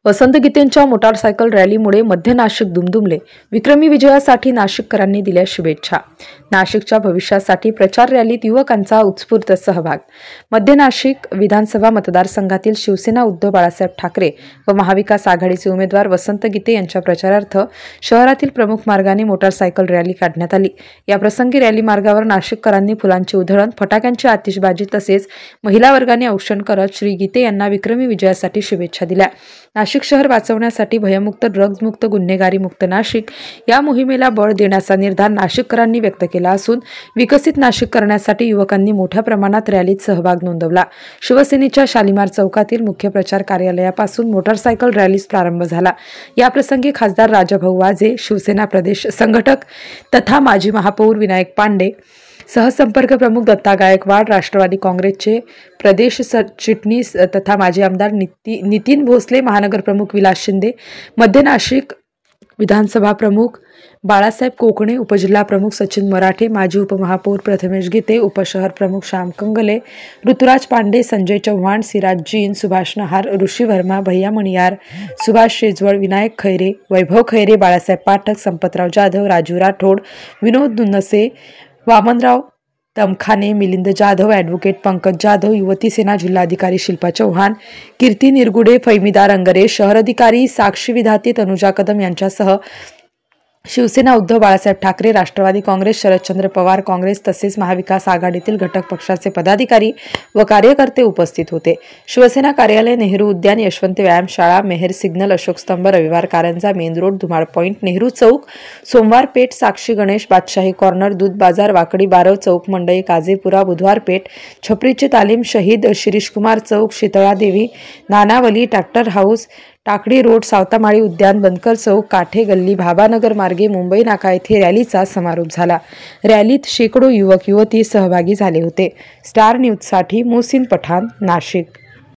वसंत गीतेंच्या motorcycle रॅलीमुळे मध्य नाशिक दुमदुमले. विक्रमी विजयासाठी नाशिककरांनी दिल्या शुभेच्छा. नाशिकच्या भविष्यासाठी प्रचार रॅलीत युवकांचा उत्स्फूर्त सहभाग. मध्य नाशिक विधानसभा मतदारसंघातील शिवसेना उद्धव बाळासाहेब ठाकरे व महाविकास आघाडीचे उमेदवार वसंत गीते यांच्या प्रचारार्थ शहरातील प्रमुख मार्गाने मोटारसायकल रॅली काढण्यात आली. या प्रसंगी रॅली मार्गावर नाशिककरांनी फुलांची उधळण, फटाक्यांची आतिषबाजी तसेच महिला वर्गाने औक्षण करत श्री गीते यांना विक्रमी विजयासाठी शुभेच्छा दिल्या. नाशिक शहर वाचवण्यासाठी भयमुक्त, ड्रग्जमुक्त, गुन्हेगारीमुक्त नाशिक या मोहिमेला बळ देण्याचा निर्धार नाशिककरांनी व्यक्त केला असून विकसित नाशिक करण्यासाठी युवकांनी मोठ्या प्रमाणात रॅलीत सहभाग नोंदवला. शिवसेनेच्या शालिमार चौकातील मुख्य प्रचार कार्यालयापासून मोटारसायकल रॅलीस प्रारंभ झाला. याप्रसंगी खासदार राजाभाऊ वाजे, शिवसेना प्रदेश संघटक तथा माजी महापौर विनायक पांडे, सहसंपर्क प्रमुख दत्ता गायकवाड, राष्ट्रवादी काँग्रेसचे प्रदेश सरचिटणीस तथा माजी आमदार नितीन भोसले, महानगर प्रमुख विलास शिंदे, मध्य नाशिक विधानसभा प्रमुख बाळासाहेब कोकणे, उपजिल्हा प्रमुख सचिन मराठे, माजी उपमहापौर प्रथमेश गीते, उपशहर प्रमुख श्याम कंगले, ऋतुराज पांडे, संजय चव्हाण, सिराज जीन, सुभाष नहार, ऋषी वर्मा, भैया मणियार, सुभाष शेजवळ, विनायक खैरे, वैभव खैरे, बाळासाहेब पाठक, संपतराव जाधव, राजू राठोड, विनोद दुन्नसे, वामनराव तमखाने, मिलिंद जाधव, ॲडव्होकेट पंकज जाधव, युवती सेना जिल्हाधिकारी शिल्पा चौहान, कीर्ती निरगुडे, फैमिदार अंगरे, शहर अधिकारी साक्षी विधाते तनुजा कदम यांच्यासह शिवसेना उद्धव बाळासाहेब ठाकरे, राष्ट्रवादी काँग्रेस शरदचंद्र पवार काँग्रेस तसेच महाविकास आघाडीतील घटक पक्षाचे पदाधिकारी व कार्यकर्ते उपस्थित होते. शिवसेना कार्यालय, नेहरू उद्यान, यशवंत व्यायामशाळा, Mehar signal, Ashok Stambh, Raviwar Karanja, main road, Dhumal point, Nehru Chowk, Somwar Peth, साक्षी गणेश, बादशाही कॉर्नर, दूध बाजार, वाकडी बारव चौक, मंडई, काझेपुरा, बुधवार पेठ, छपरीचे तालीम, शहीद शिरीषकुमार चौक, शीतळादेवी, Nanavali, tractor house, टाकडी road, Savatamali उद्यान, बनकर चौक, काठे गल्ली, भाबानगर मार्गे मुंबई नाका येथे रॅलीचा समारोप झाला. रॅलीत शेकडो युवक युवती सहभागी झाले होते. स्टार न्यूजसाठी मोहसिन पठाण, नाशिक.